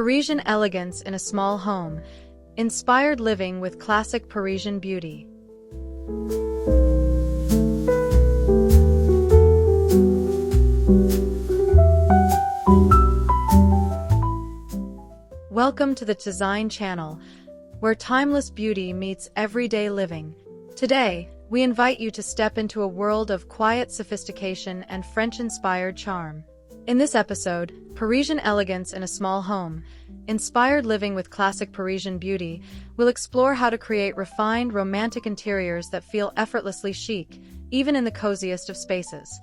Parisian elegance in a small home. Inspired living with classic Parisian beauty. Welcome to the Design Channel, where timeless beauty meets everyday living. Today, we invite you to step into a world of quiet sophistication and French-inspired charm. In this episode, Parisian elegance in a small home, inspired living with classic Parisian beauty, we'll explore how to create refined, romantic interiors that feel effortlessly chic, even in the coziest of spaces.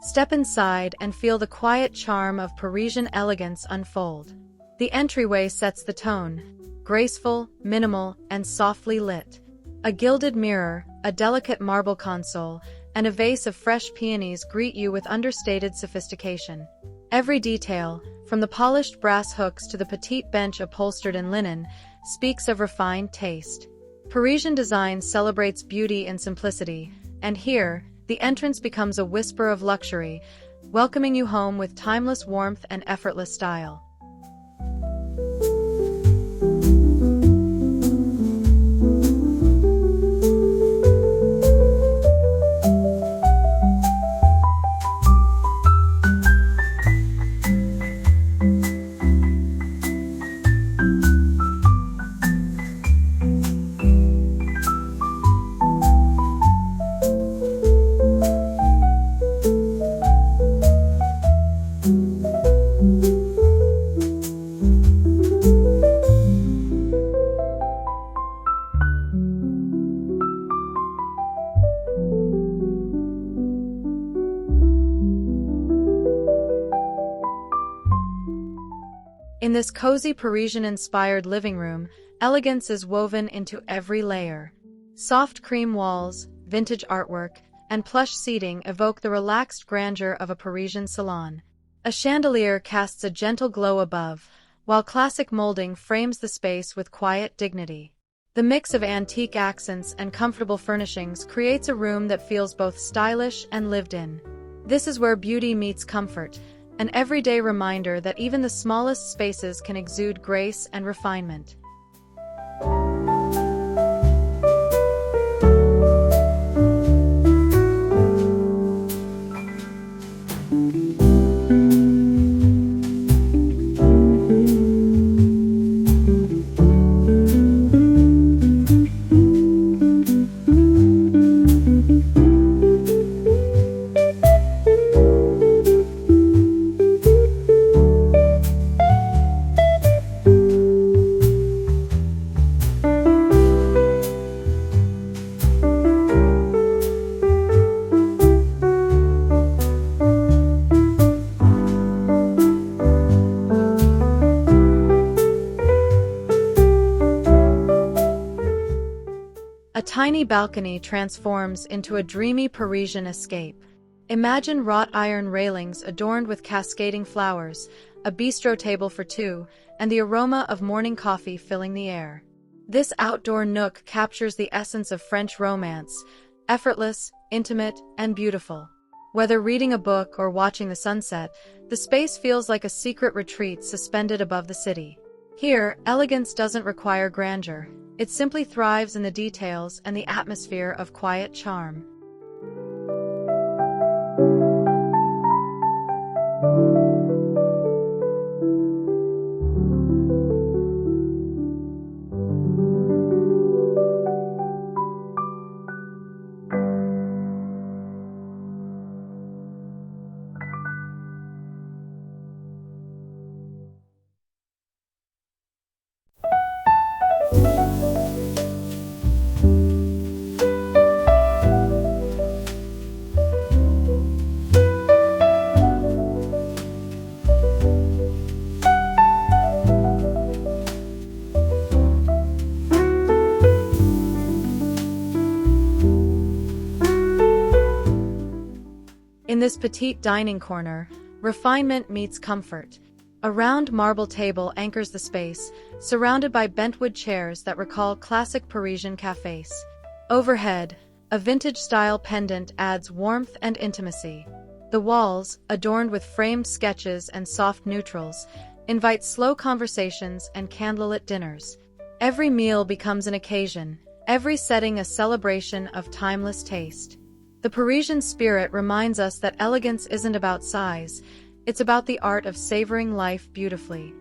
Step inside and feel the quiet charm of Parisian elegance unfold. The entryway sets the tone, graceful, minimal, and softly lit. A gilded mirror, a delicate marble console, and a vase of fresh peonies greet you with understated sophistication. Every detail, from the polished brass hooks to the petite bench upholstered in linen, speaks of refined taste. Parisian design celebrates beauty and simplicity, and here, the entrance becomes a whisper of luxury, welcoming you home with timeless warmth and effortless style. In this cozy Parisian-inspired living room, elegance is woven into every layer. Soft cream walls, vintage artwork, and plush seating evoke the relaxed grandeur of a Parisian salon. A chandelier casts a gentle glow above, while classic molding frames the space with quiet dignity. The mix of antique accents and comfortable furnishings creates a room that feels both stylish and lived in. This is where beauty meets comfort, an everyday reminder that even the smallest spaces can exude grace and refinement. A tiny balcony transforms into a dreamy Parisian escape. Imagine wrought iron railings adorned with cascading flowers, a bistro table for two, and the aroma of morning coffee filling the air. This outdoor nook captures the essence of French romance, effortless, intimate, and beautiful. Whether reading a book or watching the sunset, the space feels like a secret retreat suspended above the city. Here, elegance doesn't require grandeur. It simply thrives in the details and the atmosphere of quiet charm. this petite dining corner, refinement meets comfort. A round marble table anchors the space, surrounded by bentwood chairs that recall classic Parisian cafes. Overhead, a vintage-style pendant adds warmth and intimacy. The walls, adorned with framed sketches and soft neutrals, invite slow conversations and candlelit dinners. Every meal becomes an occasion, every setting a celebration of timeless taste. The Parisian spirit reminds us that elegance isn't about size, it's about the art of savoring life beautifully.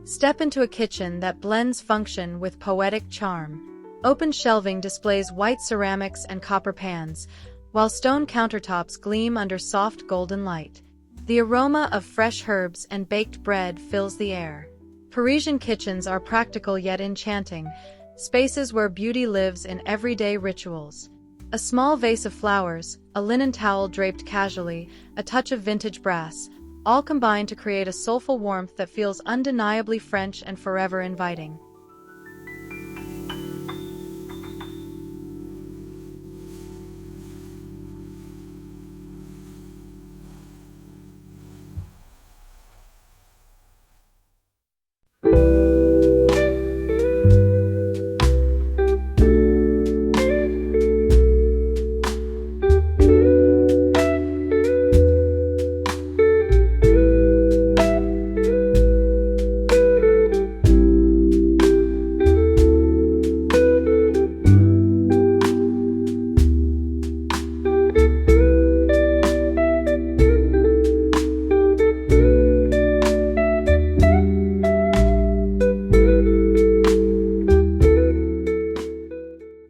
Step into a kitchen that blends function with poetic charm. Open shelving displays white ceramics and copper pans, while stone countertops gleam under soft golden light. The aroma of fresh herbs and baked bread fills the air. Parisian kitchens are practical yet enchanting, spaces where beauty lives in everyday rituals. A small vase of flowers, a linen towel draped casually, a touch of vintage brass, all combine to create a soulful warmth that feels undeniably French and forever inviting.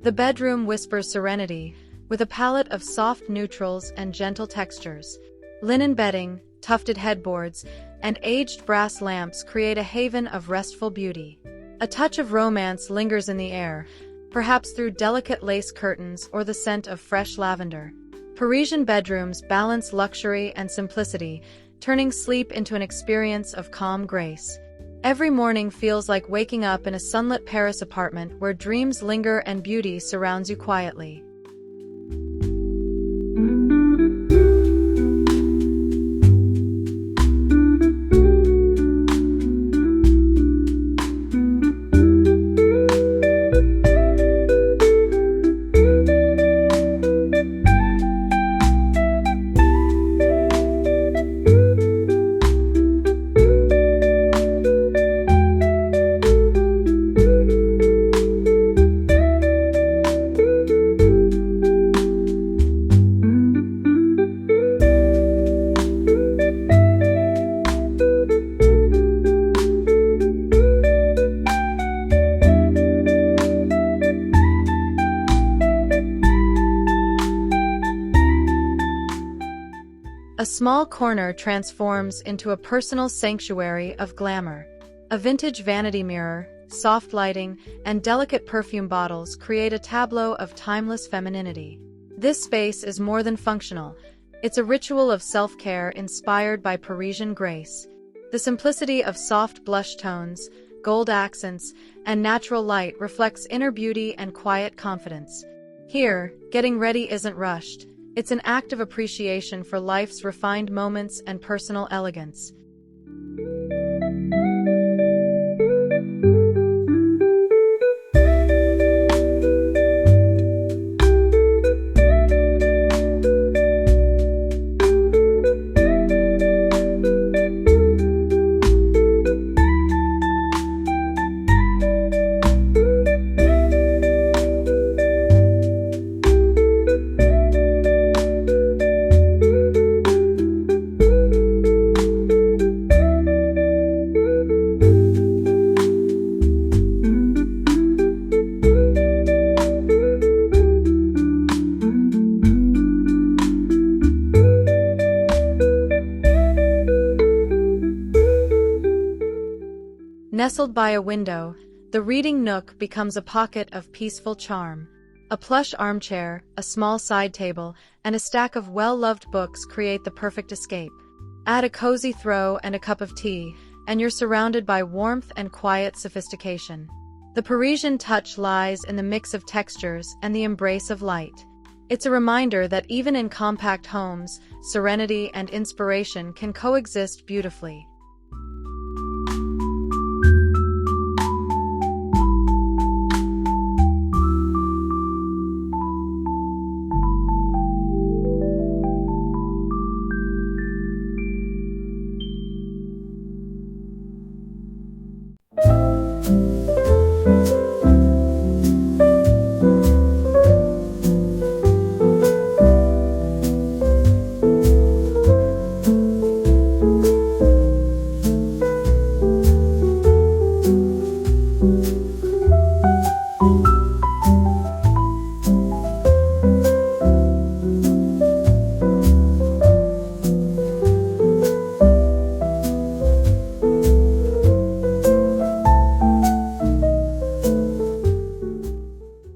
The bedroom whispers serenity, with a palette of soft neutrals and gentle textures. Linen bedding, tufted headboards, and aged brass lamps create a haven of restful beauty. A touch of romance lingers in the air, perhaps through delicate lace curtains or the scent of fresh lavender. Parisian bedrooms balance luxury and simplicity, turning sleep into an experience of calm grace. Every morning feels like waking up in a sunlit Paris apartment where dreams linger and beauty surrounds you quietly. A small corner transforms into a personal sanctuary of glamour. A vintage vanity mirror, soft lighting, and delicate perfume bottles create a tableau of timeless femininity. This space is more than functional. It's a ritual of self-care inspired by Parisian grace. The simplicity of soft blush tones, gold accents, and natural light reflects inner beauty and quiet confidence. Here, getting ready isn't rushed. It's an act of appreciation for life's refined moments and personal elegance. Nestled by a window, the reading nook becomes a pocket of peaceful charm. A plush armchair, a small side table, and a stack of well-loved books create the perfect escape. Add a cozy throw and a cup of tea, and you're surrounded by warmth and quiet sophistication. The Parisian touch lies in the mix of textures and the embrace of light. It's a reminder that even in compact homes, serenity and inspiration can coexist beautifully.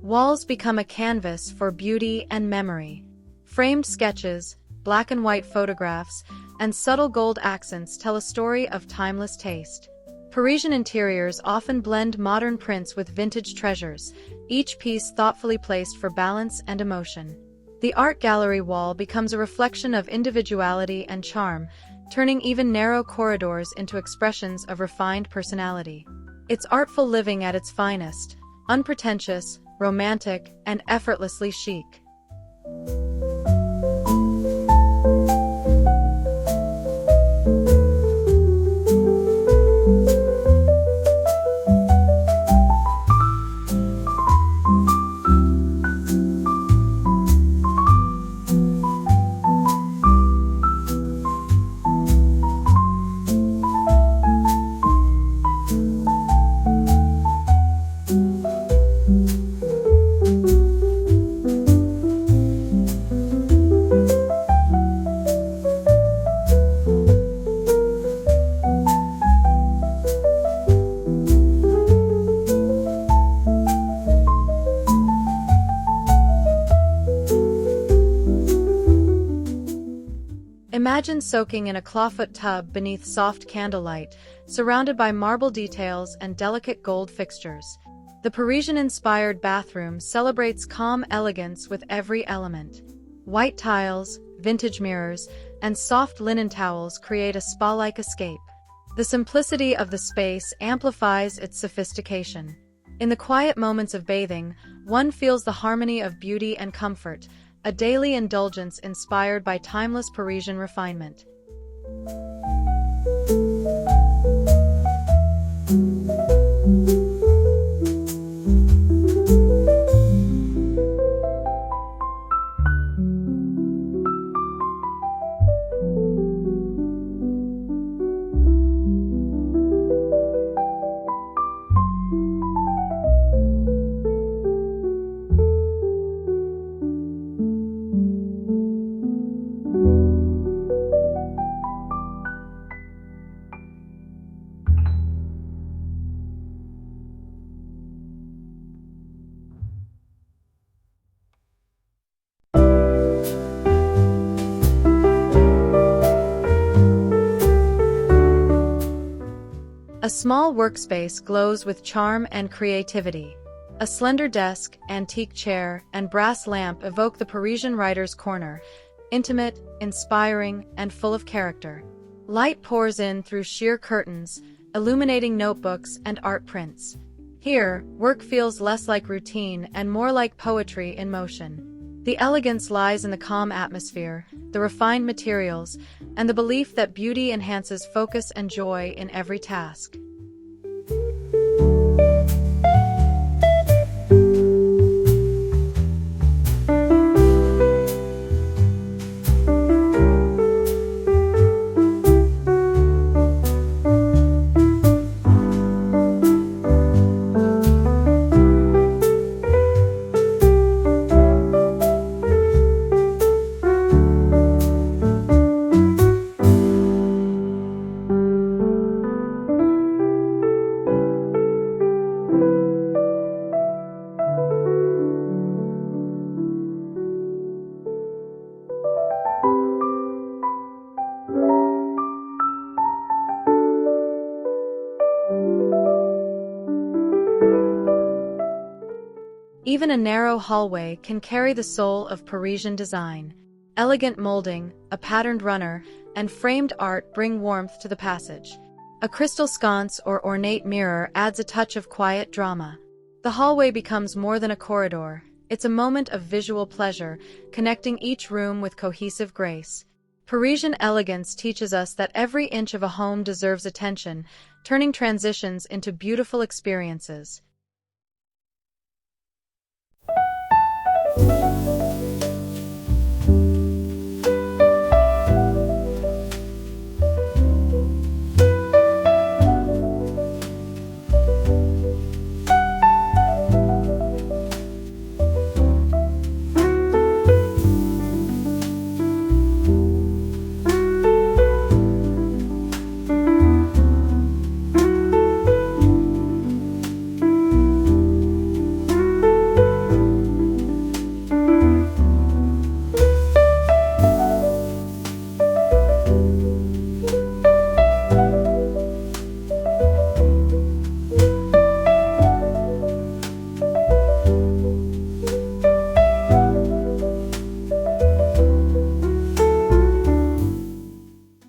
Walls become a canvas for beauty and memory. Framed sketches, black and white photographs, and subtle gold accents tell a story of timeless taste. Parisian interiors often blend modern prints with vintage treasures, each piece thoughtfully placed for balance and emotion. The art gallery wall becomes a reflection of individuality and charm, turning even narrow corridors into expressions of refined personality. It's artful living at its finest, unpretentious, romantic, and effortlessly chic. Imagine soaking in a clawfoot tub beneath soft candlelight, surrounded by marble details and delicate gold fixtures. The Parisian-inspired bathroom celebrates calm elegance with every element. White tiles, vintage mirrors, and soft linen towels create a spa-like escape. The simplicity of the space amplifies its sophistication. In the quiet moments of bathing, one feels the harmony of beauty and comfort, a daily indulgence inspired by timeless Parisian refinement. A small workspace glows with charm and creativity. A slender desk, antique chair, and brass lamp evoke the Parisian writer's corner, intimate, inspiring, and full of character. Light pours in through sheer curtains, illuminating notebooks and art prints. Here, work feels less like routine and more like poetry in motion. The elegance lies in the calm atmosphere, the refined materials, and the belief that beauty enhances focus and joy in every task. Even a narrow hallway can carry the soul of Parisian design. Elegant molding, a patterned runner, and framed art bring warmth to the passage. A crystal sconce or ornate mirror adds a touch of quiet drama. The hallway becomes more than a corridor. It's a moment of visual pleasure, connecting each room with cohesive grace. Parisian elegance teaches us that every inch of a home deserves attention, turning transitions into beautiful experiences.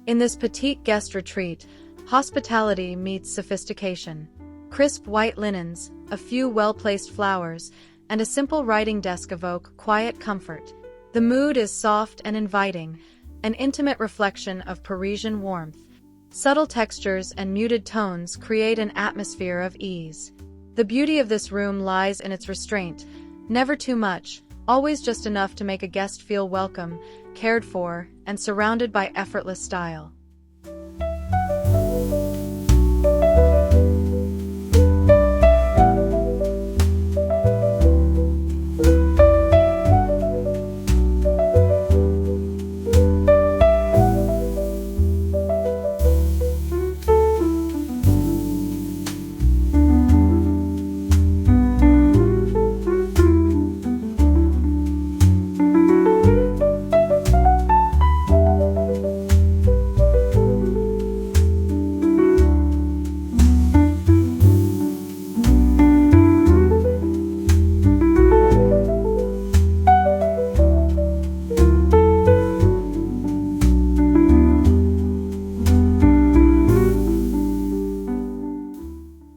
In this petite guest retreat, hospitality meets sophistication. Crisp white linens, a few well-placed flowers, and a simple writing desk evoke quiet comfort. The mood is soft and inviting, an intimate reflection of Parisian warmth. Subtle textures and muted tones create an atmosphere of ease. The beauty of this room lies in its restraint, never too much, always just enough to make a guest feel welcome, cared for, and surrounded by effortless style.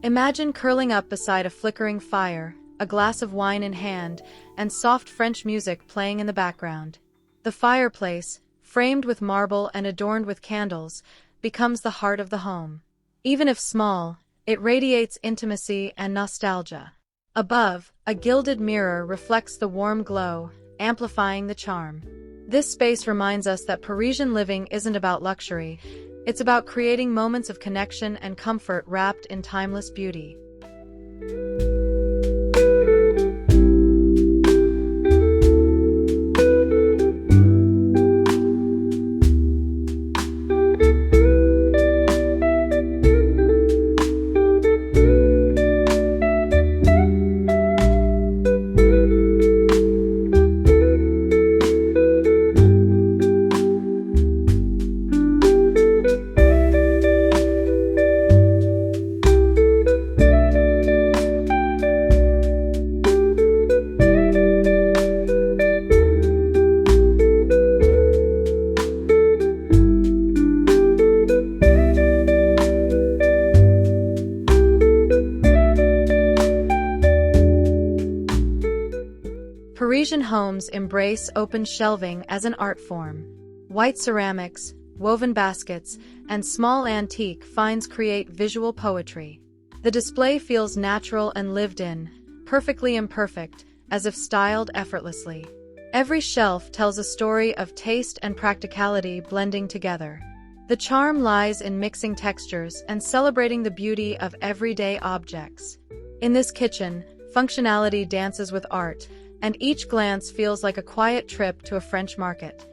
Imagine curling up beside a flickering fire, a glass of wine in hand, and soft French music playing in the background. The fireplace, framed with marble and adorned with candles, becomes the heart of the home. Even if small, it radiates intimacy and nostalgia. Above, a gilded mirror reflects the warm glow, amplifying the charm. This space reminds us that Parisian living isn't about luxury. It's about creating moments of connection and comfort wrapped in timeless beauty. Parisian homes embrace open shelving as an art form. White ceramics, woven baskets, and small antique finds create visual poetry. The display feels natural and lived in, perfectly imperfect, as if styled effortlessly. Every shelf tells a story of taste and practicality blending together. The charm lies in mixing textures and celebrating the beauty of everyday objects. In this kitchen, functionality dances with art, and each glance feels like a quiet trip to a French market.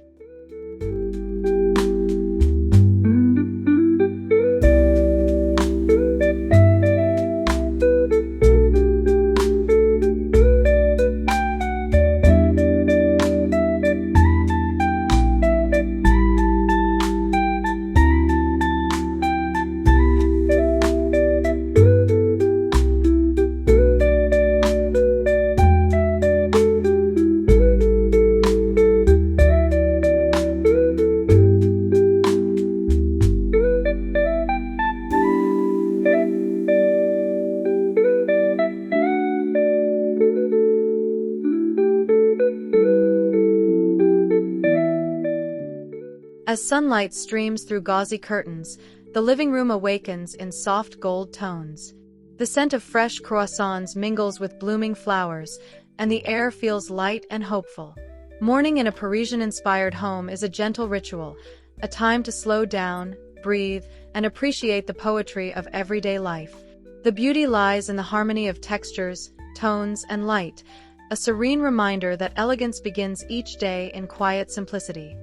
As sunlight streams through gauzy curtains, the living room awakens in soft gold tones. The scent of fresh croissants mingles with blooming flowers, and the air feels light and hopeful. Morning in a Parisian-inspired home is a gentle ritual, a time to slow down, breathe, and appreciate the poetry of everyday life. The beauty lies in the harmony of textures, tones, and light, a serene reminder that elegance begins each day in quiet simplicity.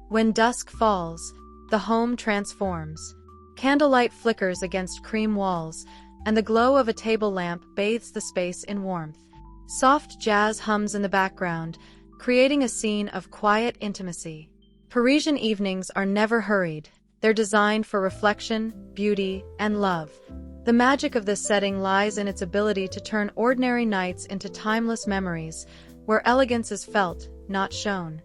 When dusk falls, the home transforms. Candlelight flickers against cream walls, and the glow of a table lamp bathes the space in warmth. Soft jazz hums in the background, creating a scene of quiet intimacy. Parisian evenings are never hurried. They're designed for reflection, beauty, and love. The magic of this setting lies in its ability to turn ordinary nights into timeless memories, where elegance is felt, not shown.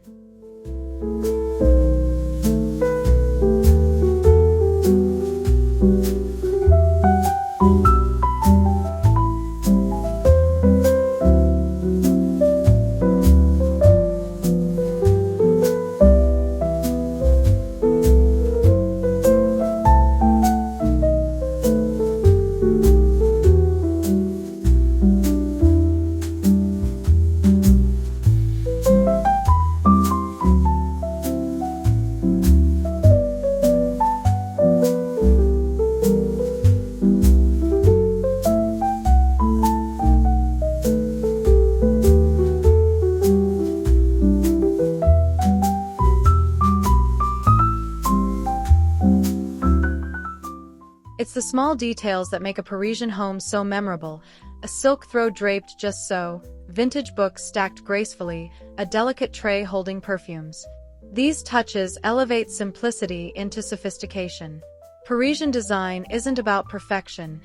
It's the small details that make a Parisian home so memorable. A silk throw draped just so, vintage books stacked gracefully, a delicate tray holding perfumes. These touches elevate simplicity into sophistication. Parisian design isn't about perfection,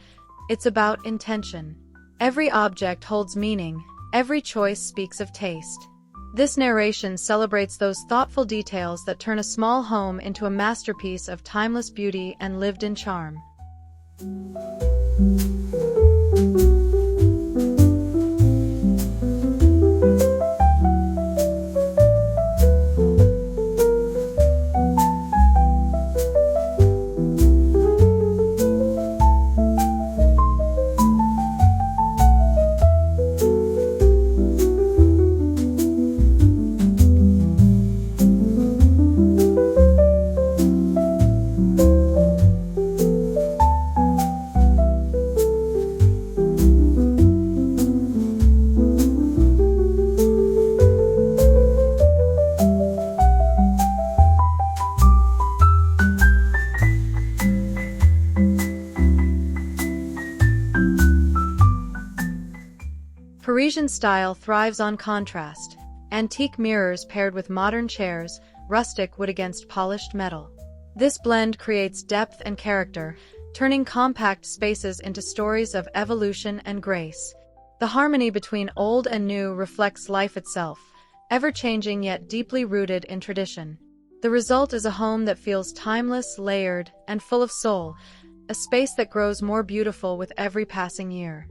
it's about intention. Every object holds meaning, every choice speaks of taste. This narration celebrates those thoughtful details that turn a small home into a masterpiece of timeless beauty and lived-in charm. Parisian style thrives on contrast. Antique mirrors paired with modern chairs, rustic wood against polished metal. This blend creates depth and character, turning compact spaces into stories of evolution and grace. The harmony between old and new reflects life itself, ever-changing yet deeply rooted in tradition. The result is a home that feels timeless, layered, and full of soul, a space that grows more beautiful with every passing year.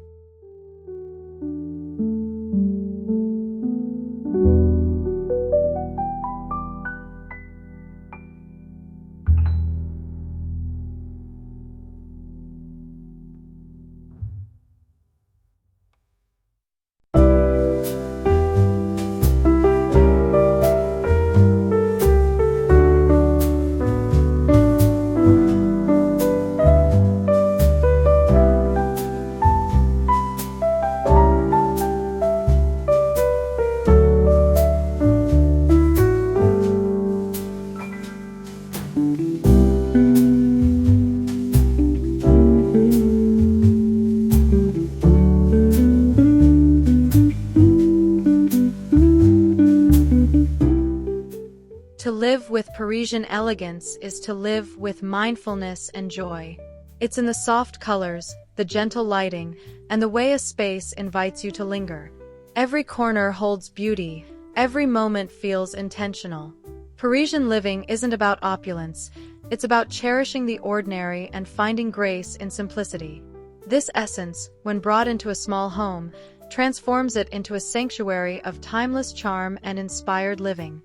To live with Parisian elegance is to live with mindfulness and joy. It's in the soft colors, the gentle lighting, and the way a space invites you to linger. Every corner holds beauty, every moment feels intentional. Parisian living isn't about opulence, it's about cherishing the ordinary and finding grace in simplicity. This essence, when brought into a small home, transforms it into a sanctuary of timeless charm and inspired living.